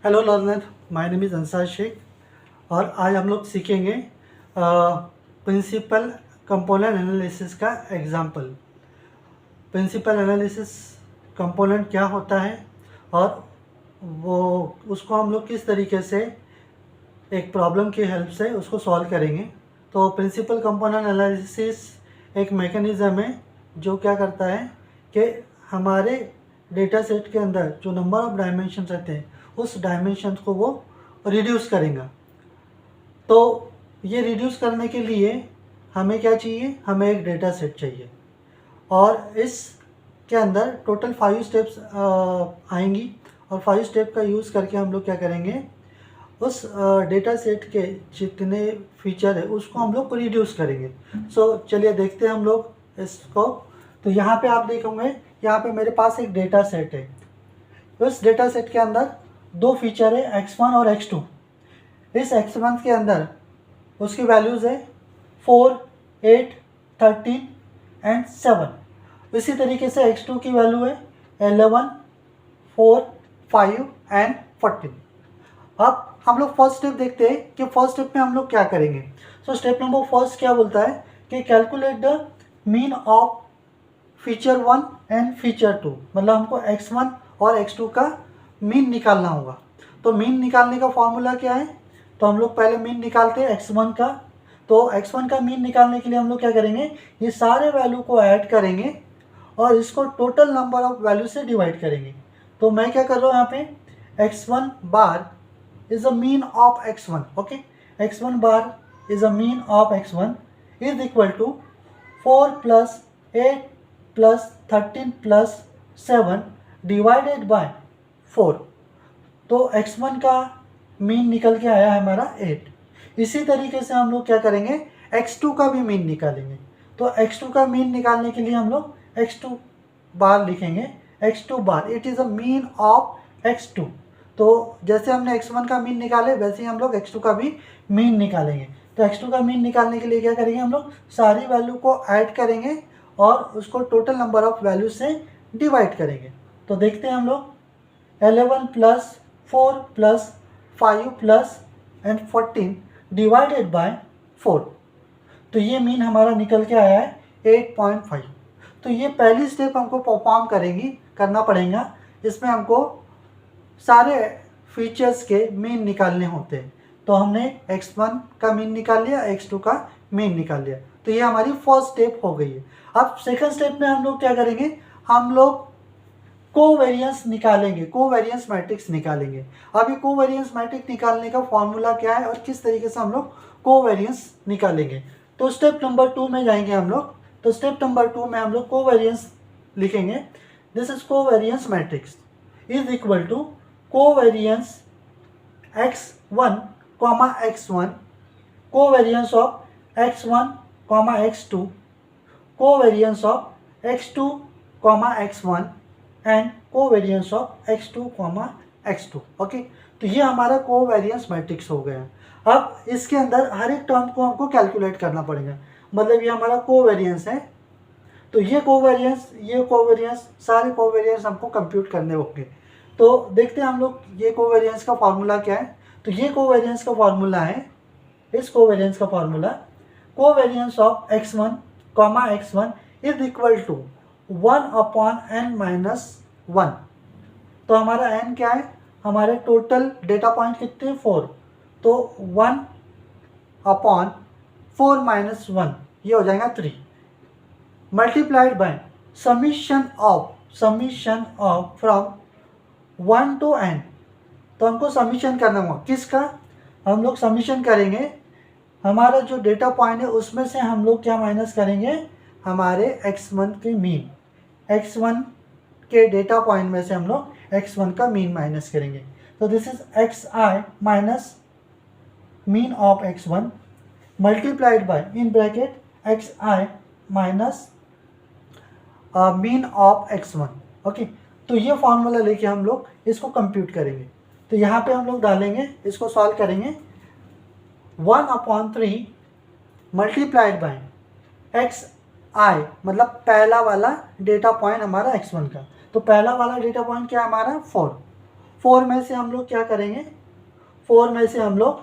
Hello learner, my name is Ansar Shaikh और आज हम लोग सीखेंगे प्रिंसिपल कंपोनेंट एनालिसिस का एग्जांपल। प्रिंसिपल एनालिसिस कंपोनेंट क्या होता है और वो उसको हम लोग किस तरीके से एक प्रॉब्लम की हेल्प से उसको सॉल्व करेंगे। तो प्रिंसिपल कंपोनेंट एनालिसिस एक मैकेनिज़्म है जो क्या करता है कि हमारे डेटा सेट के अंदर जो नंबर ऑफ डायमेंशन रहते हैं उस डायमेंशन को वो रिड्यूस करेगा। तो ये रिड्यूस करने के लिए हमें क्या चाहिए, हमें एक डेटा सेट चाहिए और इसके अंदर टोटल 5 स्टेप्स आएंगी और 5 स्टेप का यूज़ करके हम लोग क्या करेंगे, उस डेटा सेट के जितने फीचर है उसको हम लोग रिड्यूस करेंगे। चलिए देखते हैं हम लोग इसको। तो यहाँ पे आप देखोगे, यहाँ पे मेरे पास एक डेटा सेट है। उस डेटा सेट के अंदर दो फीचर है x1 और x2। इस x1 के अंदर उसकी वैल्यूज़ है 4, 8, 13 एंड 7। इसी तरीके से x2 की वैल्यू है 11, 4, 5 एंड 14। अब हम लोग फर्स्ट स्टेप देखते हैं कि फर्स्ट स्टेप में हम लोग क्या करेंगे। स्टेप नंबर फर्स्ट क्या बोलता है कि calculate the mean of feature 1 and feature 2। मतलब हमको x1 और x2 का मीन निकालना होगा। तो मीन निकालने का फॉर्मूला क्या है, तो हम लोग पहले मीन निकालते हैं x1 का। तो x1 का मीन निकालने के लिए हम लोग क्या करेंगे, ये सारे वैल्यू को ऐड करेंगे और इसको टोटल नंबर ऑफ वैल्यू से डिवाइड करेंगे। तो मैं क्या कर रहा हूँ यहाँ पे, x1 bar is a mean of x1. Okay, x1 bar is a mean of x1 is equal to 4 plus 8 plus 13 plus 7 divided by 4। तो x1 का मीन निकल के आया है हमारा 8। इसी तरीके से हम लोग क्या करेंगे, x2 का भी मीन निकालेंगे। तो x2 का मीन निकालने के लिए हम लोग x2 बार लिखेंगे। x2 bar it is a mean of x2। तो जैसे हमने x1 का मीन निकाले वैसे ही हम लोग x2 का भी मीन निकालेंगे। तो x2 का मीन निकालने के लिए क्या करेंगे, हम लोग सारी वैल्यू को ऐड करेंगे और उसको टोटल नंबर ऑफ वैल्यू से डिवाइड करेंगे। तो देखते हैं हम लोग, 11 plus 4 plus 5 plus and 14 divided by 4। तो ये मीन हमारा निकल के आया है 8.5। तो ये पहली स्टेप हमको परफॉर्म करना पड़ेगा। इसमें हमको सारे फीचर्स के मीन निकालने होते हैं। तो हमने x1 का मीन निकाल लिया, x2 का मीन निकाल लिया। तो ये हमारी फर्स्ट स्टेप हो गई है। अब सेकंड स्टेप में हम लोग क्या करेंगे, हम लोग कोवेरियंस निकालेंगे, कोवेरियंस मैट्रिक्स निकालेंगे। अभी कोवेरियंस मैट्रिक्स निकालने का फॉर्मूला क्या है और किस तरीके से हम लोग कोवेरियंस निकालेंगे। तो स्टेप नंबर 2 में जाएंगे हम लोग। तो स्टेप नंबर 2 में हम लोग कोवेरियंस लिखेंगे। This is covariance matrix is equal to covariance x1 x1, covariance of x1 x2, covariance of x2 x1 and covariance of x2 x2। Okay, तो ये हमारा कोवेरियंस मैट्रिक्स हो गया। अब इसके अंदर हर एक टर्म को हमको कैलकुलेट करना पड़ेगा। मतलब ये हमारा कोवेरियंस है, तो ये कोवेरियंस सारे कोवेरियंस हमको कंप्यूट करने होंगे। तो देखते हैं हम लोग ये कोवेरियंस का फॉर्मूला क्या है। तो ये कोवेरियंस का फॉर्मूला है, इस कोवेरियंस का formula, covariance of x1 x1 is equal to 1/n-1। तो हमारा n क्या है, हमारे टोटल डेटा पॉइंट कितने, 4। तो 1/4 - 1 ये हो जाएगा 3 multiplied by summation of from 1 to n। तो हमको समीशन करना होगा, किसका, हम लोग समीशन करेंगे हमारा जो डेटा पॉइंट है उसमें से हम लोग क्या माइनस करेंगे, हमारे x1 के मीन, x1 के डेटा पॉइंट में से हम लोग x1 का मीन माइनस करेंगे। तो this is xi minus mean of x1 multiplied by in bracket xi minus mean of x1। Okay, तो ये फॉर्मूला लेके हम लोग इसको कंप्यूट करेंगे। तो यहाँ पे हम लोग डालेंगे, इसको सॉल्व करेंगे, 1/3 मल्टीप्लाइड बाय xi, मतलब पहला वाला डेटा पॉइंट हमारा x1 का। तो पहला वाला डेटा पॉइंट क्या है हमारा, 4। 4 में से हम लोग क्या करेंगे, 4 में से हम लोग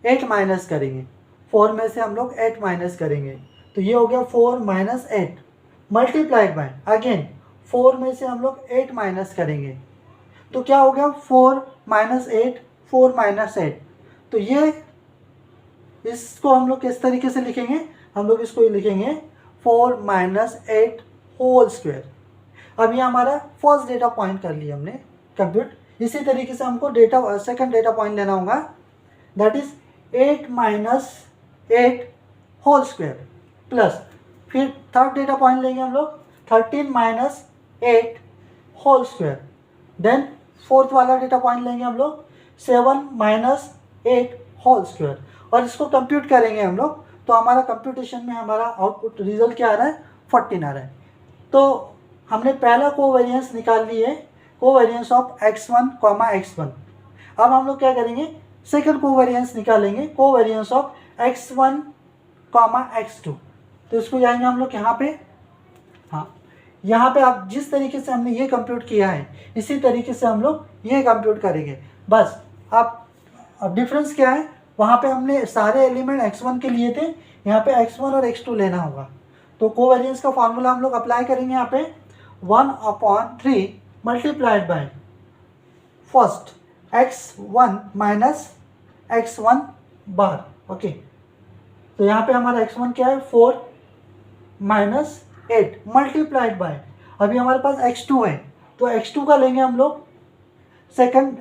8 माइनस करेंगे, 4 में से हम लोग 8 माइनस करेंगे, तो ये हो गया 4 माइनस 8 मल्टीप्लाइड बाय अगेन 4 में से हम लोग 8 माइनस करेंगे, तो क्या हो गया 4 माइनस 8, 4 माइनस 8। तो ये इसको हम लोग किस तरीके से लिखेंगे, हम लोग इसको लिखेंगे 4 माइनस 8 होल स्क्वायर। अब ये हमारा फर्स्ट डेटा पॉइंट कर लिया हमने कंप्यूट। इसी तरीके से हमको सेकंड डेटा पॉइंट लेना होगा, that is 8 minus 8 whole square plus, फिर थर्ड डेटा पॉइंट लेंगे हम लोग 13 minus 8 whole square, then fourth वाला डेटा पॉइंट लेंगे हम लोग 7 माइनस 8 होल स्क्वायर, और इसको कंप्यूट करेंगे हम लोग, तो हमारा कंप्यूटेशन में हमारा आउटपुट रिजल्ट क्या आ रहा है, 14 आ रहा है। तो हमने पहला कोवेरिएंस निकाल ली है, कोवेरिएंस ऑफ x1, x1। अब हम लोग क्या करेंगे, सेकंड कोवेरिएंस निकालेंगे, कोवेरिएंस ऑफ x1, x2। तो इसको जाएंगे हम लोग यहाँ पे, हाँ यहाँ पे आप जिस तरीके से हमने ये कंप्यूट किया है इसी तरीके से हम लोग ये कंप्यूट करेंगे। बस अब डिफरेंस क्या है, वहाँ पे हमने सारे एलिमेंट x1 के लिए थे, यहाँ पे x1 और x2 लेना होगा। तो कोवेरिएंस का फॉर्मूला हम लोग अप्लाई करेंगे यहाँ पे 1/3 multiplied by first x1 minus x1 bar. Okay, तो यहाँ पे हमारा x1 क्या है 4 माइनस 8 मल्टीप्लाइड बाय, अभी हमारे पास x2 है, तो x2 का लेंगे हम लोग सेकंड,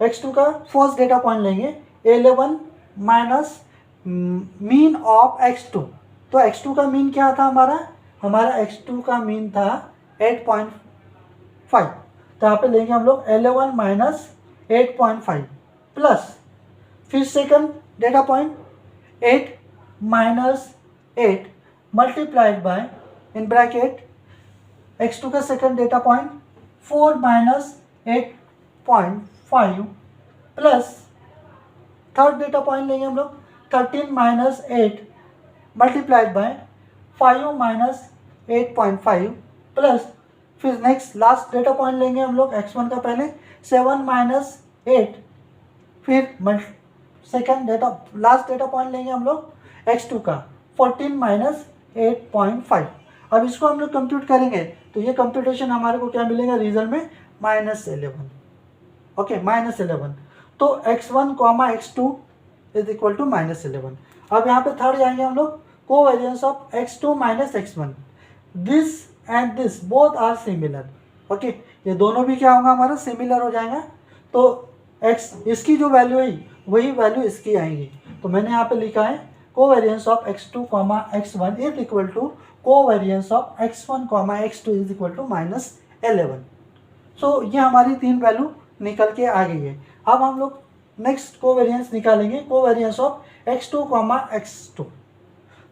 x2 का फर्स्ट डेटा पॉइंट लेंगे 11 माइनस मीन ऑफ x2। तो x2 का मीन क्या था हमारा x2 का मीन था 8.5, तो यहाँ पे लेंगे हम लोग 11 माइनस 8.5 प्लस, फिर second data point 8 minus 8 multiplied by in bracket x2 का second data point 4 minus 8.5 plus third data point लेंगे हम लोग 13 minus 8 multiplied by 5 minus 8.5 plus, फिर नेक्स्ट लास्ट डेटा पॉइंट लेंगे हम लोग x1 का पहले 7 माइनस 8, फिर सेकंड लास्ट डेटा पॉइंट लेंगे हम लोग x2 का 14 माइनस 8.5। अब इसको हम लोग कंप्यूट करेंगे तो ये कंप्यूटेशन हमारे को क्या मिलेगा रिजल्ट में -11। ओके, -11। तो x1, x2 is equal to -11। अब यहाँ पे थर्ड जाएंगे हम लोग, covariance of x2 minus x1, this and this both are similar. Okay, ये दोनों भी क्या होगा हमारा सिमिलर हो जाएगा, तो इसकी जो वैल्यू है वही वैल्यू इसकी आएंगी। तो मैंने यहाँ पे लिखा है covariance of x2, x1 is equal to covariance of x1, x2 is equal to -11। So ये हमारी तीन वैल्यू निकल के आ गई है। अब हम लोग नेक्स्ट कोवेरिएंस निकालेंगे, कोवेरिएंस ऑफ x2, x2।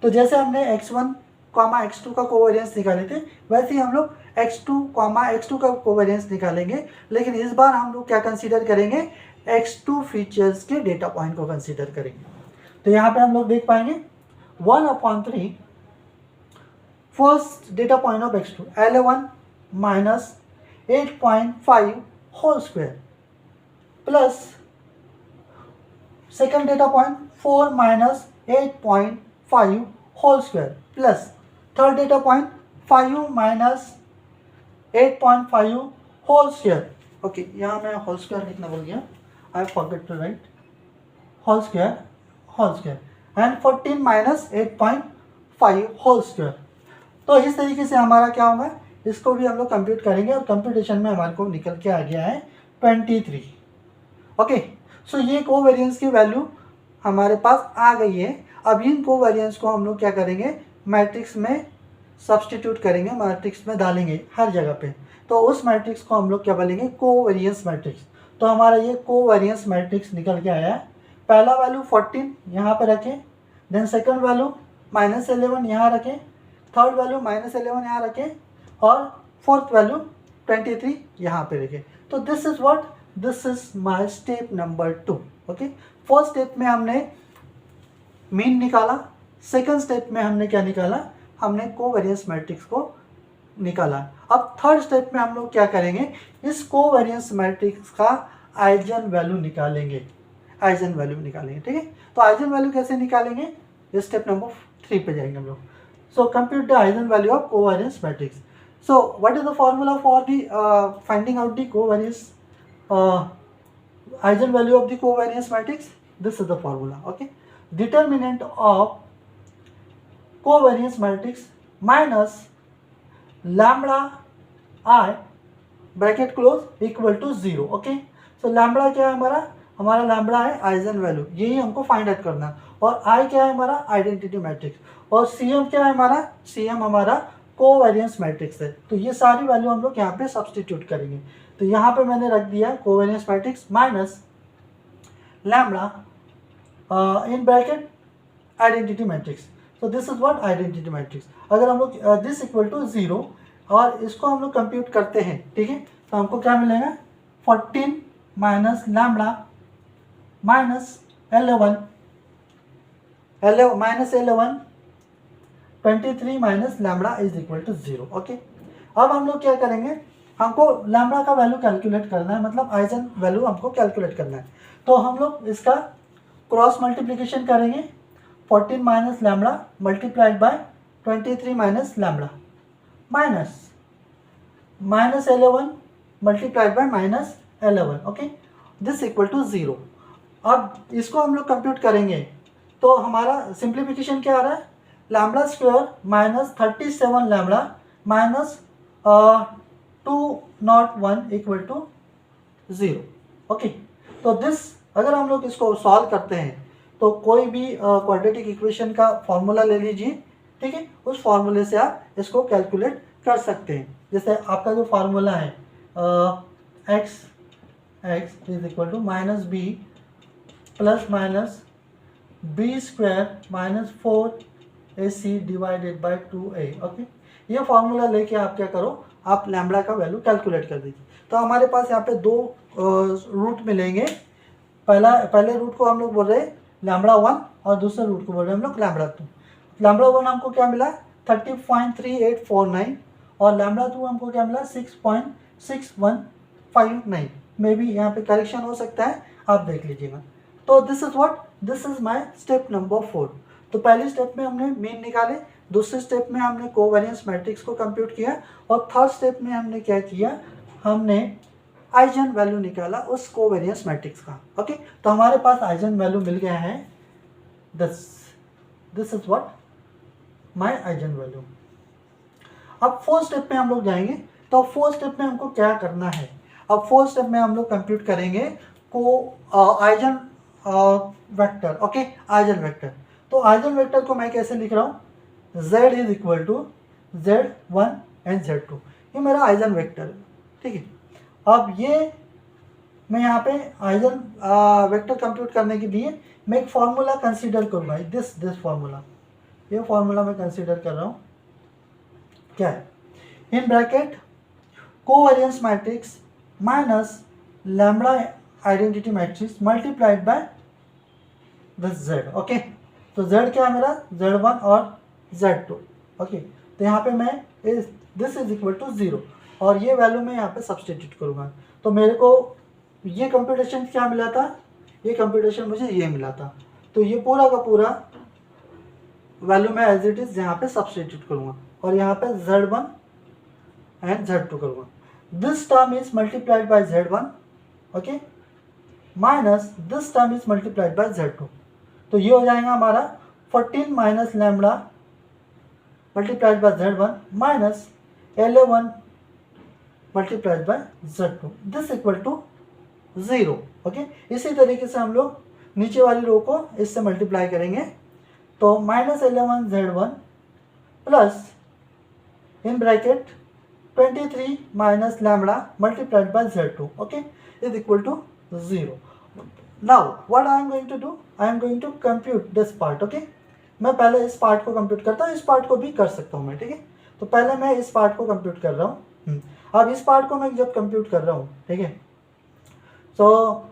तो जैसे हमने x1, x2 का कोवेरिएंस निकाले थे वैसे ही हम लोग x2, x2 का कोवेरिएंस निकालेंगे, लेकिन इस बार हम लोग क्या कंसीडर करेंगे, x2 फीचर्स के डेटा पॉइंट को कंसीडर करेंगे। तो यहाँ पे हम लोग देख पाएंगे 1/3 first data point of x2 11 minus 8.5 whole square plus second data point 4 minus 8.5 whole square plus third data point 5 minus 8.5 whole square. Okay, यहाँ मैं होल स्क्वायर लिखना भूल गया, I forget to write whole square and 14 minus 8.5 whole square. तो इस तरीके से हमारा क्या होगा, इसको भी हम लोग कंप्यूट करेंगे और कंप्यूटेशन में हमारे को निकल के आ गया है 23। ओके, सो ये कोवेरिएंस की वैल्यू हमारे पास आ गई है। अब इन कोवेरिएंस को हम लोग क्या करेंगे, मैट्रिक्स में सब्सटीट्यूट करेंगे, मैट्रिक्स में डालेंगे हर जगह पे, तो उस मैट्रिक्स को हम लोग क्या बोलेंगे, कोवेरिएंस मैट्रिक्स। तो हमारा ये कोवेरिएंस मैट्रिक्स निकल के आया है। पहला वैल्यू 14 यहाँ पे रखें, देन सेकंड वैल्यू -11 यहाँ रखें, थर्ड वैल्यू -11 यहाँ रखें और फोर्थ वैल्यू 23 यहाँ पे रखें। तो this is my step number 2। Okay, first step में हमने मीन निकाला, सेकंड स्टेप में हमने क्या निकाला, हमने कोवेरिएंस मैट्रिक्स को निकाला। अब थर्ड स्टेप में हम लोग क्या करेंगे, इस कोवेरियंस मैट्रिक्स का आइजन वैल्यू निकालेंगे, ठीक है। तो आइजन वैल्यू कैसे निकालेंगे, स्टेप नंबर 3 पे जाएंगे हम लोग। So compute the eigen value of covariance matrix. So what is the formula for the finding out the covariance eigen value of the covariance matrix? This is the formula. Okay, determinant of covariance matrix minus lambda I bracket close equal to 0। Okay, so lambda क्या है हमारा lambda है eigen value, यही हमको find out करना है। और आई क्या है हमारा आइडेंटिटी मैट्रिक्स, और सी एम क्या है सी एम हमारा कोवेरियंस मैट्रिक्स है। तो ये सारी वैल्यू हम लोग यहाँ पे सब्सटीट्यूट करेंगे। तो यहाँ पे मैंने रख दिया covariance matrix minus lambda in bracket identity matrix. So this is what identity matrix. अगर हम लोग दिस इक्वल टू 0 और इसको हम लोग कंप्यूट करते हैं, ठीक है, तो हमको क्या मिलेगा 14 minus lambda minus 11 23 minus lambda is equal to 0। Okay, अब हम लोग क्या करेंगे, हमको लैम्बडा का वैल्यू कैलकुलेट करना है, मतलब आइजन वैल्यू हमको कैलकुलेट करना है। तो हम लोग इसका क्रॉस मल्टीप्लिकेशन करेंगे, 14 minus lambda multiplied by 23 minus lambda minus 11 multiplied by minus 11। Okay, this equal to 0। अब इसको हम लोग कंप्यूट करेंगे तो हमारा सिंप्लीफिकेशन क्या आ रहा है, lambda square minus 37 lambda minus 201 equal to 0। Okay, तो दिस अगर हम लोग इसको सॉल्व करते हैं तो कोई भी क्वाड्रेटिक इक्वेशन का फॉर्मूला ले लीजिए, ठीक है, उस फॉर्मूले से आप इसको कैलकुलेट कर सकते हैं। जैसे आपका जो फार्मूला है x is equal to minus b plus minus b square minus 4ac divided by 2a। Okay, ये फार्मूला लेके आप क्या करो, आप लैम्बडा का वैल्यू कैलकुलेट कर दीजिए। तो हमारे पास यहाँ पे दो रूट मिलेंगे। पहले रूट को हम लोग बोल रहे हैं लैम्बडा 1 और दूसरे रूट को बोल रहे हैं हम लोग लैम्बडा 2। लैम्बडा 1 हमको क्या मिला 30.3849 और लैम्बडा 2 हमको क्या मिला 6.6159। मे बी यहाँ पे करेक्शन हो सकता है, आप देख लीजिएगा। तो this is my step number 4। तो पहले स्टेप में हमने मीन निकाले, दूसरे स्टेप में हमने कोवेरियंस मैट्रिक्स को कंप्यूट किया और थर्ड स्टेप में हमने क्या किया, हमने आइजन वैल्यू निकाला उस कोवेरियंस मैट्रिक्स का। ओके, तो हमारे पास आइजन वैल्यू मिल गया है, this is what my eigen value. अब फोर्थ स्टेप में हम लोग जाएंगे। तो फोर्थ स्टेप में हमको क्या करना है, अब फोर्थ स्टेप में हम लोग कंप्यूट करेंगे को eigen vector. Okay, eigen vector. तो आइजन वेक्टर को मैं कैसे लिख रहा हूँ, z is equal to Z1 and Z2, ये मेरा आइजन वेक्टर है, ठीक है। अब ये मैं यहाँ पे आइजन वेक्टर कंप्यूट करने के लिए मैं एक फार्मूला कंसीडर करूँगा, दिस फार्मूला, ये फार्मूला मैं कंसीडर कर रहा हूँ। क्या है, in bracket covariance matrix minus lambda identity matrix multiplied by this z। Okay, तो z क्या है मेरा Z1 और Z2। ओके, तो यहाँ पे मैं दिस इज इक्वल टू 0 और ये वैल्यू मैं यहाँ पे सब्सटीट्यूट करूँगा। तो मेरे को ये कंप्यूटेशन क्या मिला था, ये कंप्यूटेशन मुझे ये मिला था। तो ये पूरा का पूरा वैल्यू मैं एज इट इज यहाँ पे सब्सटीट्यूट करूँगा और यहाँ पे Z1 एंड Z2 करूँगा। This term is multiplied by Z1, okay, minus this term is multiplied by Z2। तो ये हो जाएगा हमारा 14 minus lambda multiplied by Z1 minus 11 multiplied by Z2, this equal to 0। Okay, इसी तरीके से हम लोग नीचे वाली रो को इससे मल्टीप्लाई करेंगे। तो minus 11 Z1 plus in bracket 23 minus lambda multiplied by Z2, okay, is equal to 0। Now what I am going to do, I am going to compute this part. Okay, मैं पहले इस पार्ट को compute करता हूँ, इस part को भी कर सकता हूँ मैं, ठीक है। तो पहले मैं इस पार्ट को कंप्यूट कर रहा हूँ। अब इस पार्ट को मैं जब कंप्यूट कर रहा हूँ, ठीक है, so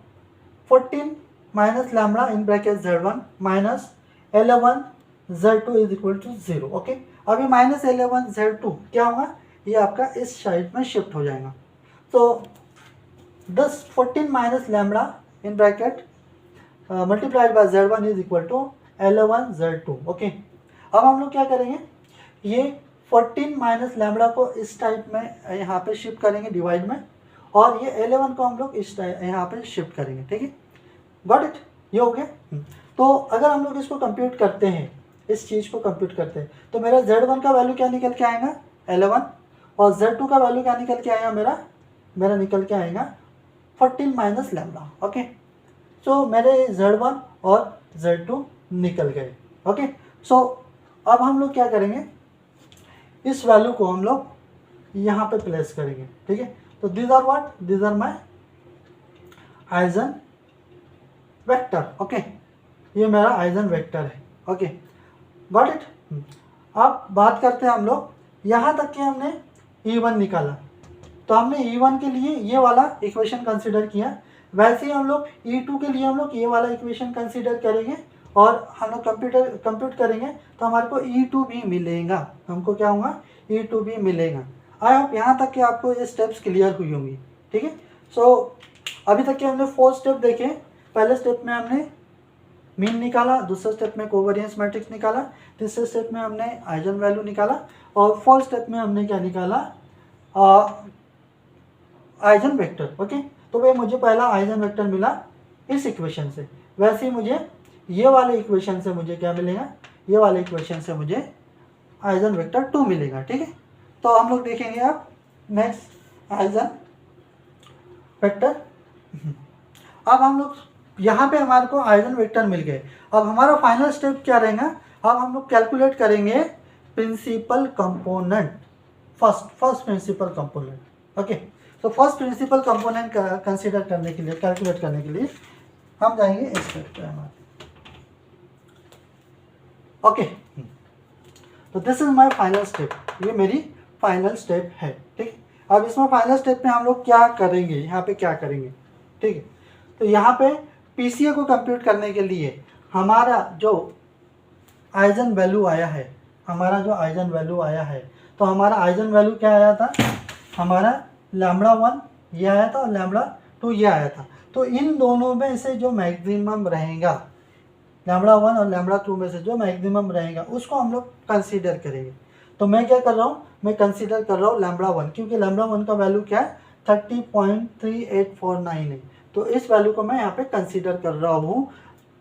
14 minus lambda in bracket Z1 minus 11 Z2 is equal to 0। Okay, अभी माइनस 11 Z2 क्या होगा, ये आपका इस साइड में शिफ्ट हो जाएगा। तो 14 minus lambda in bracket multiplied by Z1 is equal to L1 Z2। Okay, अब हम लोग क्या करेंगे, ये 14 माइनस लैम्बडा को इस टाइप में यहाँ पे शिफ्ट करेंगे डिवाइड में, और ये L1 को हम लोग इस टाइप यहाँ पे शिफ्ट करेंगे। ठीक है, गॉट इट, ये हो गया। तो अगर हम लोग इसको कंप्यूट करते हैं, इस चीज़ को कंप्यूट करते हैं, तो मेरा Z1 का वैल्यू क्या निकल के आएगा L1, और Z2 का वैल्यू क्या निकल के आएगा मेरा निकल के आएगा 14 माइनस लैम्बडा। ओके, सो मेरे Z1 और Z2 निकल गए। ओके, सो अब हम लोग क्या करेंगे, इस वैल्यू को हम लोग यहाँ पे प्लेस करेंगे। ठीक है, तो these are what, these are my eigen vector. Okay, ये मेरा आइजन वेक्टर है। Okay, got it. अब बात करते हैं हम लोग, यहाँ तक कि हमने E1 निकाला, तो हमने E1 के लिए ये वाला इक्वेशन कंसीडर किया, वैसे ही हम लोग E2 के लिए हम लोग ये वाला इक्वेशन कंसीडर करेंगे, और हम लोग कंप्यूट करेंगे तो हमारे को E2 भी मिलेगा। हमको क्या होगा, E2 भी मिलेगा। आई होप यहाँ तक कि आपको ये स्टेप्स क्लियर हुई होंगी। ठीक है, सो अभी तक के हमने 4 स्टेप देखे। पहले स्टेप में हमने मीन निकाला, दूसरे स्टेप में कोवेरियंस मैट्रिक्स निकाला, तीसरे स्टेप में हमने आइजन वैल्यू निकाला, और फोर्थ स्टेप में हमने क्या निकाला, आइजन वेक्टर। ओके, तो भाई मुझे पहला आइजन वेक्टर मिला इस इक्वेशन से, वैसे ही मुझे ये वाले इक्वेशन से मुझे क्या मिलेगा, ये वाले इक्वेशन से मुझे आइजन वेक्टर 2 मिलेगा। ठीक है, तो हम लोग देखेंगे अब नेक्स्ट आइजन वेक्टर। अब हम लोग यहाँ पे हमारे को आइजन वेक्टर मिल गए। अब हमारा फाइनल स्टेप क्या रहेगा, अब हम लोग कैलकुलेट करेंगे principal component, first principal component. Okay, तो फर्स्ट प्रिंसिपल कंपोनेंट कंसीडर करने के लिए, कैलकुलेट करने के लिए हम जाएंगे इस स्टेप पे हमारे। ओके, तो this is my final step, ये मेरी फाइनल स्टेप है। ठीक, अब इसमें फाइनल स्टेप में हम लोग क्या करेंगे, यहाँ पे क्या करेंगे। ठीक है, तो यहाँ पे PCA को कंप्यूट करने के लिए हमारा जो आइजन वैल्यू आया है, तो हमारा आइजन वैल्यू क्या आया था, हमारा λ1 ये आया था और λ2 ये आया था। तो इन दोनों में से जो मैक्सिमम रहेगा, λ1 और λ2 में से जो मैक्सिमम रहेगा उसको हम लोग कंसीडर करेंगे। तो मैं क्या कर रहा हूँ, मैं कंसीडर कर रहा हूँ λ1, क्योंकि λ1 का वैल्यू क्या है 30.3849 है। तो इस वैल्यू को मैं यहाँ पे कंसीडर कर रहा हूँ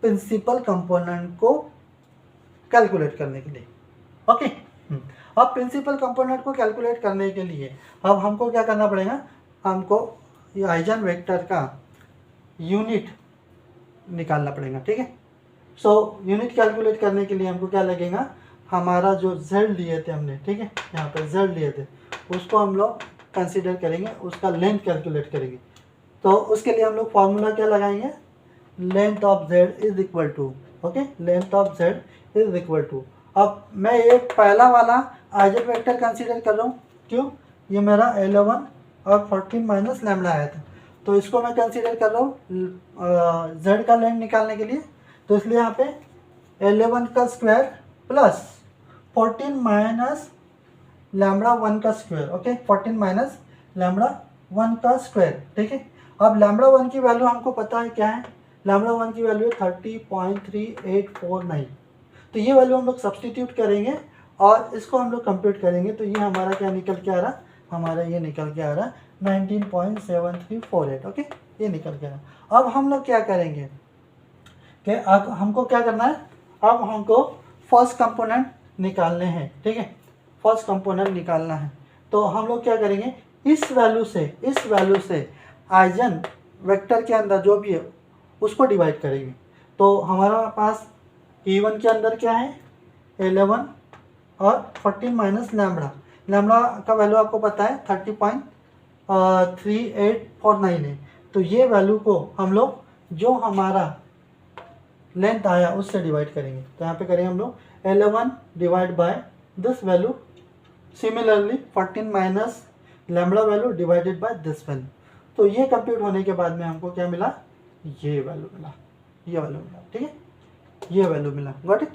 प्रिंसिपल कंपोनेंट को कैलकुलेट करने के लिए। ओके, अब प्रिंसिपल कंपोनेंट को कैलकुलेट करने के लिए अब हमको क्या करना पड़ेगा, हमको ये आइजन वेक्टर का यूनिट निकालना पड़ेगा। ठीक है, सो यूनिट कैलकुलेट करने के लिए हमको क्या लगेगा, हमारा जो z लिए थे हमने, ठीक है, यहाँ पे z लिए थे, उसको हम लोग कंसीडर करेंगे, उसका लेंथ कैलकुलेट करेंगे। तो उसके लिए हम लोग फॉर्मूला क्या लगाएंगे, length of z is equal to, okay, length of z is equal to. अब मैं ये पहला वाला आइजन वेक्टर कंसीडर कर रहा हूँ, क्यों, ये मेरा L1 और 14 माइनस लैम्बडा आया था, तो इसको मैं कंसीडर कर रहा हूँ z का लेंथ निकालने के लिए। तो इसलिए यहाँ पे L1 का स्क्वायर प्लस 14 माइनस λ1 का स्क्वायर। ओके, 14 माइनस λ1 का स्क्वायर। ठीक है, अब λ1 की वैल्यू हमको पता है क्या है, λ1 की वैल्यू है 30.3849। तो ये वैल्यू हम लोग सब्सटीट्यूट करेंगे और इसको हम लोग कंप्यूट करेंगे, तो ये हमारा क्या निकल के आ रहा, हमारा ये निकल के आ रहा 19.7348। ओके, ये निकल के आ रहा। अब हम लोग क्या करेंगे कि अब हमको क्या करना है, अब हमको फर्स्ट कंपोनेंट निकालने हैं। ठीक है, फर्स्ट कंपोनेंट निकालना है, तो हम लोग क्या करेंगे, इस वैल्यू से आइजन वेक्टर के अंदर जो भी है उसको डिवाइड करेंगे। तो हमारा पास E1 के अंदर क्या है, L1 और 14 माइनस लैम्बडा का वैल्यू आपको पता है 30.3849 है। तो ये वैल्यू को हम लोग जो हमारा लेंथ आया उससे डिवाइड करेंगे। तो यहाँ पे करेंगे हम लोग L1 divide by this value, similarly 14 minus lambda value divided by this value. तो ये कंप्यूट होने के बाद में हमको क्या मिला, ये वैल्यू मिला, ये वैल्यू मिला। ठीक है, ये वैल्यू मिला, गॉट इट,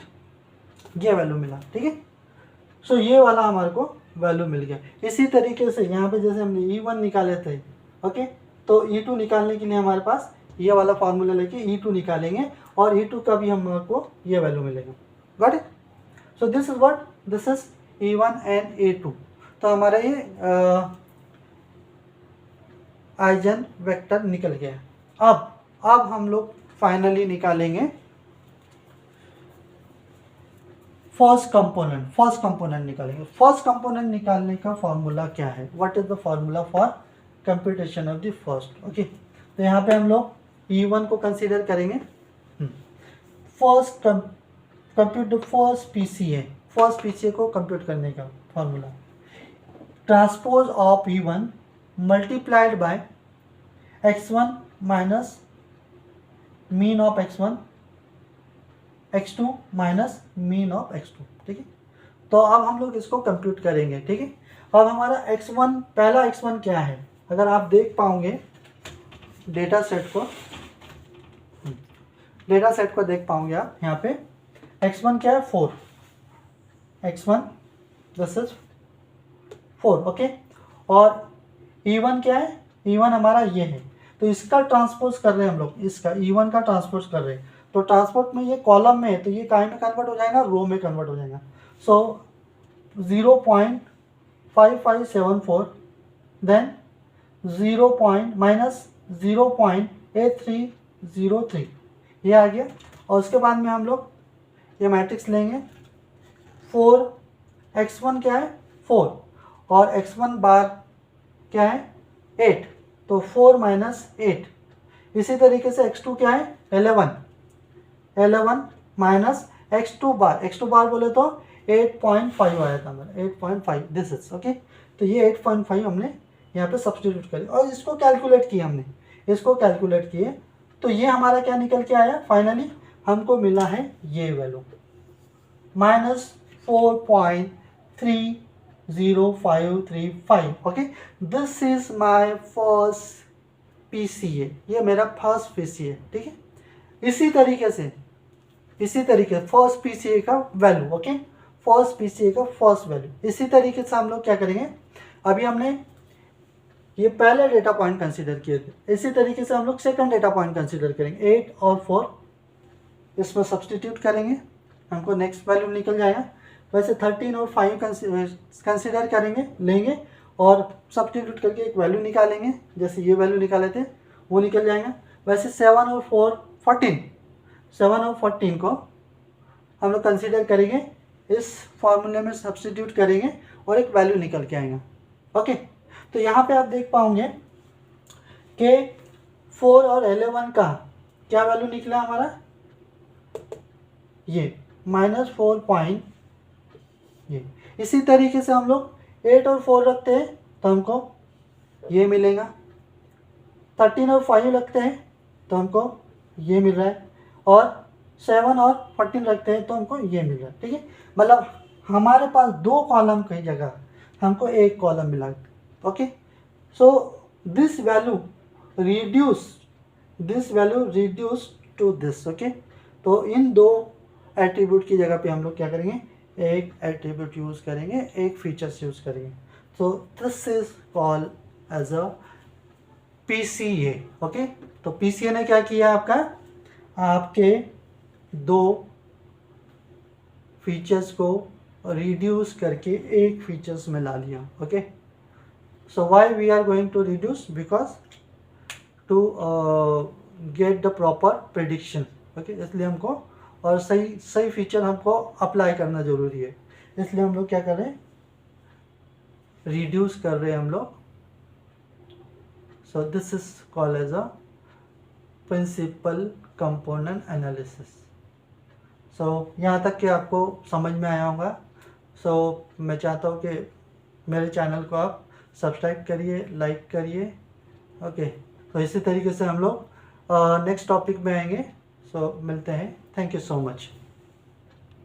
ये वैल्यू मिला। ठीक है, सो ये वाला हमारे को वैल्यू मिल गया। इसी तरीके से यहाँ पे जैसे हमने E1 निकाले थे, ओके, तो E2 निकालने के लिए हमारे पास ये वाला फार्मूला लेके E2 निकालेंगे और E2 का भी हमको ये वैल्यू मिलेगा। Got it? So this is what, this is E1 and E2। तो हमारा ये आइजन वेक्टर निकल गया। अब हम लोग फाइनली निकालेंगे फर्स्ट कंपोनेंट निकालेंगे। फर्स्ट कंपोनेंट निकालने का फॉर्मूला क्या है? What is the formula for computation of the first? Okay, तो यहाँ पे हम लोग E1 को कंसीडर करेंगे। First compute the first PCA को कंप्यूट करने का formula, transpose of E1 multiplied by x1 minus mean of x1 x2 minus mean of x2। ठीक है, तो अब हम लोग इसको कंप्यूट करेंगे। ठीक है, अब हमारा x1, पहला x1 क्या है? अगर आप देख पाओगे डेटा सेट को देख पाओगे आप यहाँ पे x1 क्या है? 4, x1 दिस इज 4, ओके। और E1 क्या है? E1 हमारा ये है, तो इसका ट्रांसपोज कर रहे हैं हम लोग, इसका E1 का ट्रांसपोज कर रहे हैं। तो ट्रांसपोर्ट में ये कॉलम में है, तो ये काय में कन्वर्ट हो जाएगा? रो में कन्वर्ट हो जाएगा। सो 0.5574 देन 0.8303 ये आ गया। और उसके बाद में हम लोग ये मैट्रिक्स लेंगे। 4 x1 क्या है? 4 और x1 बार क्या है? 8, तो 4 माइनस 8। इसी तरीके से x2 क्या है? 11 माइनस x2 बार बोले तो 8.5 आया था हमारा, 8.5 दिस इज ओके। तो ये 8.5 हमने यहाँ पे सब्स्टिट्यूट करी और इसको कैलकुलेट किया हमने, तो ये हमारा क्या निकल के आया? फाइनली हमको मिला है ये value -4.30535। Okay, this is my first PCA, ये मेरा फर्स्ट पीसीए। ठीक है, इसी तरीके फर्स्ट पीसीए का वैल्यू, ओके, फर्स्ट पीसीए का फर्स्ट वैल्यू। इसी तरीके से हम लोग क्या करेंगे? अभी हमने ये पहले डेटा पॉइंट कंसीडर किए थे, इसी तरीके से हम लोग सेकंड डेटा पॉइंट कंसीडर करेंगे। 8 और 4 इसमें सब्सटीट्यूट करेंगे, हमको नेक्स्ट वैल्यू निकल जाएगा। वैसे 13 और 5 कंसीडर करेंगे, लेंगे और सब्सटीट्यूट करके एक वैल्यू निकालेंगे, जैसे ये वैल्यू निकाले थे वो निकल जाएगा। वैसे 7 और 14 को हम लोग कंसीडर करेंगे, इस फॉर्मूले में सब्सटीट्यूट करेंगे और एक वैल्यू निकल के आएगा। ओके, तो यहाँ पे आप देख पाओगे कि 4 और 11 का क्या वैल्यू निकला हमारा? ये -4. ये इसी तरीके से हम लोग 8 और 4 रखते हैं तो हमको ये मिलेगा। 13 और 5 रखते हैं तो हमको ये मिल रहा है, और 7 और 14 रखते हैं तो हमको ये मिल रहा है। ठीक है, मतलब हमारे पास 2 कॉलम की जगह हमको एक कॉलम मिला। Okay, so this value reduce to this. Okay, तो इन 2 एट्रीब्यूट की जगह पे हम लोग क्या करेंगे? एक एट्रीब्यूट यूज़ करेंगे, एक फीचर्स यूज़ करेंगे। So this is called as a PCA. Okay, तो पीसीए ने क्या किया? आपके 2 फीचर्स को रिड्यूस करके एक फीचर्स में ला लिया। Okay, so why we are going to reduce? Because to get the proper prediction. Okay, इसलिए हमको और सही फीचर हमको अप्लाई करना ज़रूरी है, इसलिए हम लोग क्या कर रहे हैं? रिड्यूस कर रहे हैं हम लोग। So this is called as a principal component analysis. So यहाँ तक कि आपको समझ में आया होगा। सो मैं चाहता हूँ कि मेरे चैनल को आप सब्सक्राइब करिए, लाइक करिए। ओके, तो इसी तरीके से हम लोग नेक्स्ट टॉपिक में आएंगे। सो मिलते हैं। Thank you so much.